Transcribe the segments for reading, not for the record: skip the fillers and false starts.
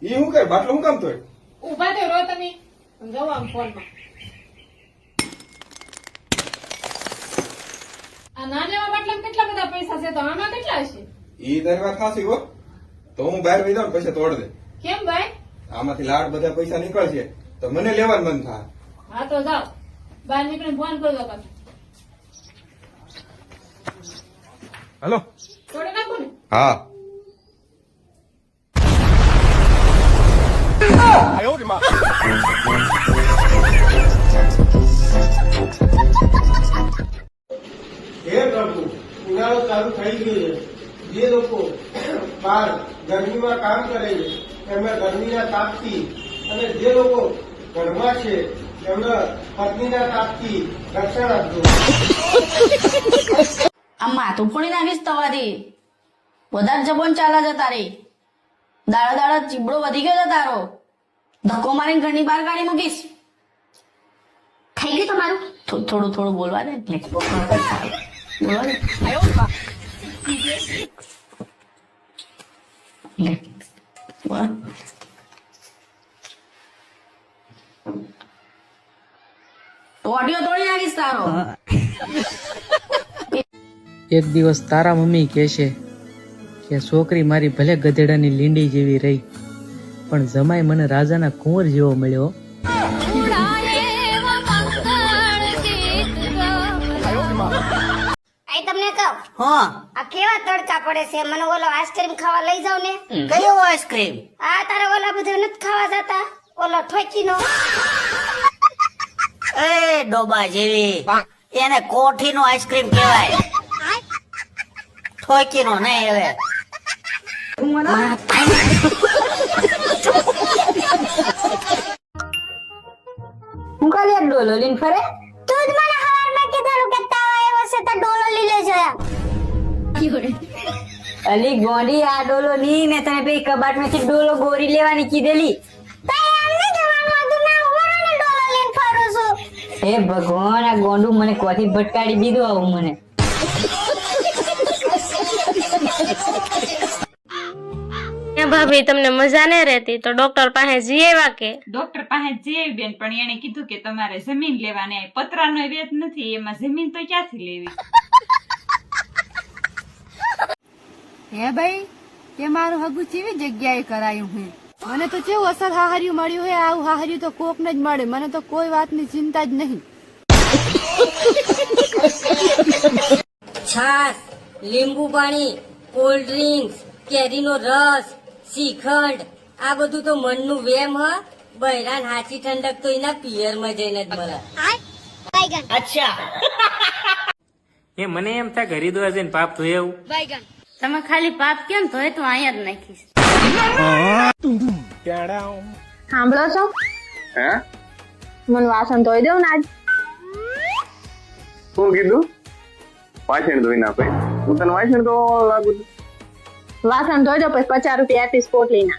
ઈ હું કરે બાટલો હું કામ તોય ઉભા થયો રો તમે જાઓ આમ ફોનમાં આ નાના બાટલામાં કેટલા બધા પૈસા છે તો આમાં કેટલા હશે ઈ તારી વાત ખાસી હો તો હું બહાર વઈ જાઉં ને પછી તોડ દે કેમ ભાઈ આમાંથી લાડ બધા પૈસા નીકળશે તો મને લેવાનું મન થાય હા તો જાઓ બહાર નીકળીને ફોન કરી દો પાછો હાલો તોડી નાખો ને હા હે પ્રભુ ઉનાળો ચાલુ થઈ ગયો છે જે લોકો બહાર ગરમીમાં કામ કરે છે એમના ગરમીના તાપથી અને જે લોકો ઘરમાં છે એમના પત્નીના તાપથી રક્ષણ આપજો આ માથું ફોડી નાખીશ તવાથી વધારે જબોન ચાલા જતા રે દાડા દાડા ચીબડો વધી ગયો છે તારો ધક્કો મારીને ઘરની બહાર કાઢી મૂકીશ થઈ ગયું તમારું થોડું થોડું બોલવા દે એટલે બોલવા દે લે બોલ ઓડિયો તોડી નાખીશ તારો એક દિવસ તારા મમ્મી કહેશે કે છોકરી મારી ભલે ગધેડાની લીંડી જેવી રહી પણ જમાઈ મને રાજાના કુંવર જેવો મળ્યો તમને કહું હા આ કેવા તડકા પડે છે મને ઓલો આઈસ્ક્રીમ ખાવા લઈ જાવ ને કયો આઈસ્ક્રીમ આ તારા ઓલા બધા નથી ખાવા જતા ઓલો ઠોકીનો એ ડોબા જેવી એને કોઠી નો આઈસ્ક્રીમ કહેવાય ઠોકી નો નહીં હવે હું કાલે ડોલો લઈને ફરે તું જ મને હવારમાં કીધેલું કે તાવ આવ્યો છે તો ડોલો લઈ લેજો અલી ગોંડી આ ડોલો ની ને તને પેલી કબાટ માંથી ડોલો ગોરી લેવાની કીધેલી હે ભગવાન આ ગોંડું મને કોથી ભટકાડી દીધું આવું મને ભાભી તમને મજા ન રહેતી તો ડોક્ટર પાસે જઈ આવ્યા કે ડોક્ટર પાસે જઈ બેન પણ એને કીધું કે તમારે જમીન લેવાની પતરાનો વેત નથી એમાં જમીન તો ક્યાંથી લેવી હે ભાઈ કે મારું હગું કેવી જગ્યાએ કરાયું હે મને તો કેવું અસર હાહર્યું મળ્યું હે આવું હાહર્યું તો કોક ને જ મળે મને તો કોઈ વાતની ચિંતા જ નહીં છાસ લીંબુ પાણી કોલ્ડ ડ્રિંક્સ કેરીનો રસ શ્રીખંડ આ બધું તો મનનું વેમ હ બૈરાન હાચી ઠંડક તો એના પિયરમાં જઈને જ મળે અચ્છા એ મને એમ થાય હરિદ્વાર જઈને પાપ ધોઈ આવું તમે ખાલી પાપ કેમ ધોય તો અહીંયા જ નાખીશ સાંભળો છો હે મને વાસણ ધોઈ દેવું ને આજ શું કીધું વાસણ ધોઈ નાખે હું તને વાસણ તો લાગુ છું વાસણ ધોઈ દો પછી 50 રૂપિયા આપીશ પોટલી ના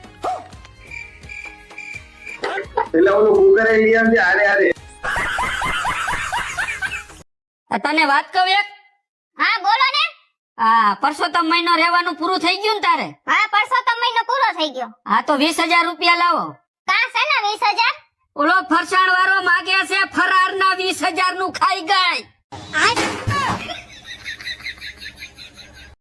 એટલે ઓલું કુકર લઈ આવજે આરે આરે તને વાત કહું એક હા બોલો ને આ પરસોત્તમ મહિનો રહેવાનું પૂરું થઈ ગયું ને તારે હા પરસોત્તમ મહિનો પૂરો થઈ ગયો હા તો 20,000 રૂપિયા લાવો કા છે ને 20,000 ઓલો ફરસાણ વાળો માગ્યા છે ફરાર ના 20,000 નું ખાઈ ગઈ